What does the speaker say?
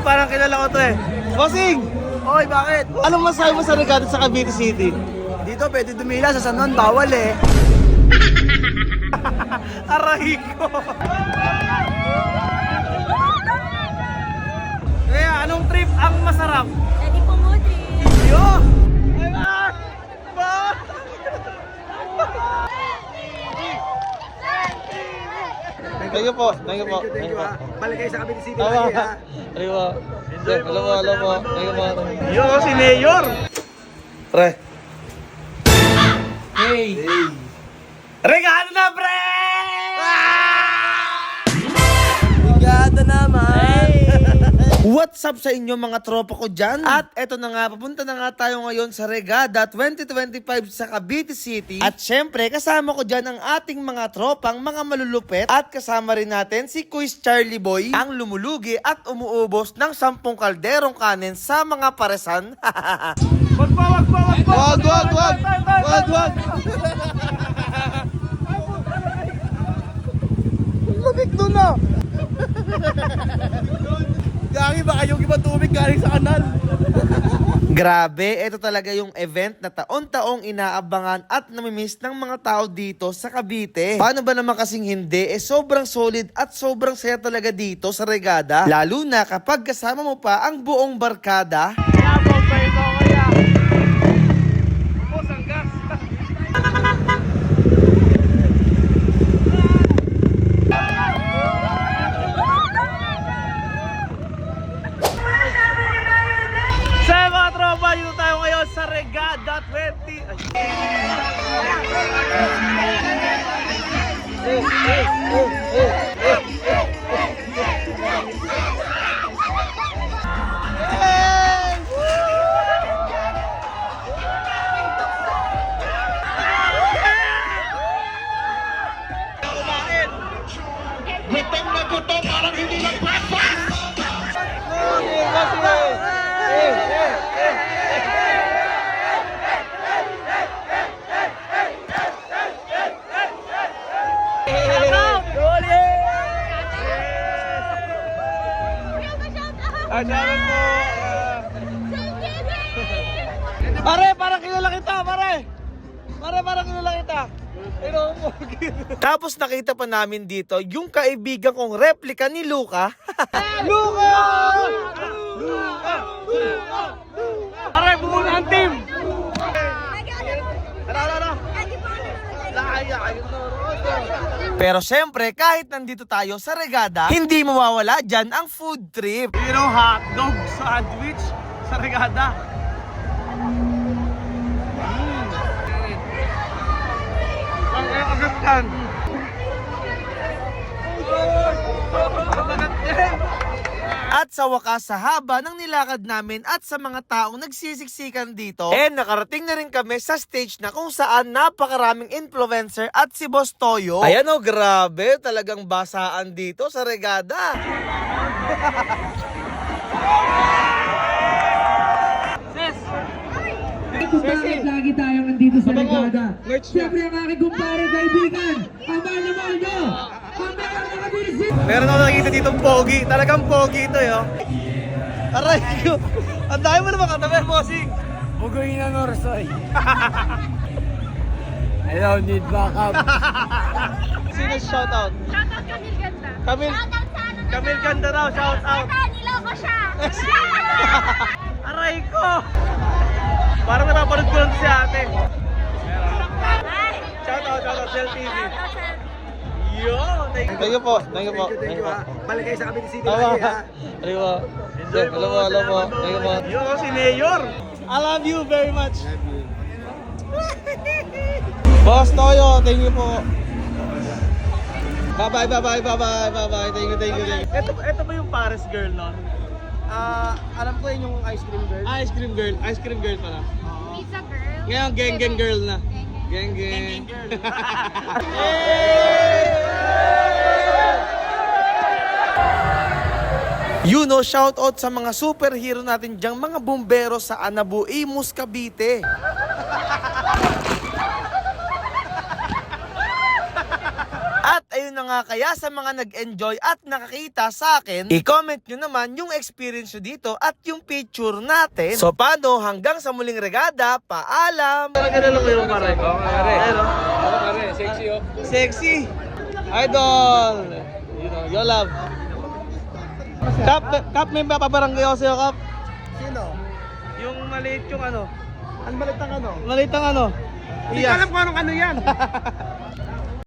Parang kilala ko to eh. Bossing! Oy, bakit? Anong masabi mo sa regata sa Cavite City? Dito pwede dumila, sa San Juan bawal eh. Aray ko! Kaya anong trip ang masarap? Pwede pumuti. Yo! Ay, ba? Thank you po. Thank you po. Thank you ha. Balik kayo sa Cavite City Tama. lagi ha. Thank you po. Hello po, hello po. Thank you po. Yo, si Mayor! Pre. Hey! Regalo na, pre! Ligado naman. What's up sa inyo mga tropa ko dyan? At eto na nga, papunta na nga tayo ngayon sa Regada 2025 sa Cavite City. At syempre, kasama ko dyan ang ating mga tropang mga malulupet. At kasama rin natin si Quiz Charlie Boy, ang lumulugi at umuubos ng 10 kalderong kanin sa mga paresan. Wag! Lumik doon na. Gagi baka yung ibang tubig galing sa kanal. Grabe, ito talaga yung event na taon-taong inaabangan at namimiss ng mga tao dito sa Cavite. Paano ba naman kasing hindi? Sobrang solid at sobrang saya talaga dito sa Regada. Lalo na kapag kasama mo pa ang buong barkada. Sa mga tropa, dito tayo ngayon sa Regada 20... Gutom na gutom, parang hindi nag-breakfast! Ajaran mo! Pare, parang kilala kita, pare! Pare, parang kilala kita! Tapos nakita pa namin dito yung kaibigan kong replika ni Luca. Luca! Pare, bumuna ang team! Pero syempre, kahit nandito tayo sa Regada, hindi mawawala dyan ang food trip. You know, hotdog sandwich sa Regada. Ang agad yan. At sa wakas, sa haba ng nilakad namin at sa mga taong nagsisiksikan dito, nakarating na rin kami sa stage na kung saan napakaraming influencer at si Boss Toyo. Ayan o, grabe, talagang basaan dito sa Regada. Kung bakit lagi tayong nandito sa Regada. Siyempre ang aking kumpare kaibigan, ang mahal nyo, ang meron na kabisit. Meron ako nakikita ditong pogi. Talagang pogi ito, yo. Aray ko. Ang dami mo naman katabi, bossing. Bugoy na Norsoy. I don't need backup. Sino shoutout? Shoutout Camille Ganda. Camille. Shoutout sa ano na Camille Ganda raw, shoutout. niloko siya. Aray ko. Parang napapanood ko lang si ate. Shoutout, Cell TV. Yo, thank you po. Thank you po. Thank you ha. Balik kayo sa Cavite City Tama. lagi ha. Thank you po. Hello po, hello po. Thank you po. Yo, si Mayor. I love you very much. Boss Toyo, thank you po. Bye-bye. Thank you. Ito ba yung Paris girl nun? Alam ko yun yung ice cream girl. Ice cream girl pala. Pizza girl. Ngayon, gang girl na. Gang. You know, shout out sa mga superhero natin diyang mga bumbero sa Anabu, Imus, Cavite. ayun na nga kaya sa mga nag-enjoy at nakakita sa akin, i-comment nyo naman yung experience nyo dito at yung picture natin. So paano, hanggang sa muling regada, paalam! Talaga ko yung pare. Pare, sexy oh. Sexy! Idol! You know, you love. Kap, may paparangay ako sa'yo, Kap. Sino? Yung maliit yung ano. Ang balitang ano? Maliit ang ano. Hindi ko alam kung anong ano yan.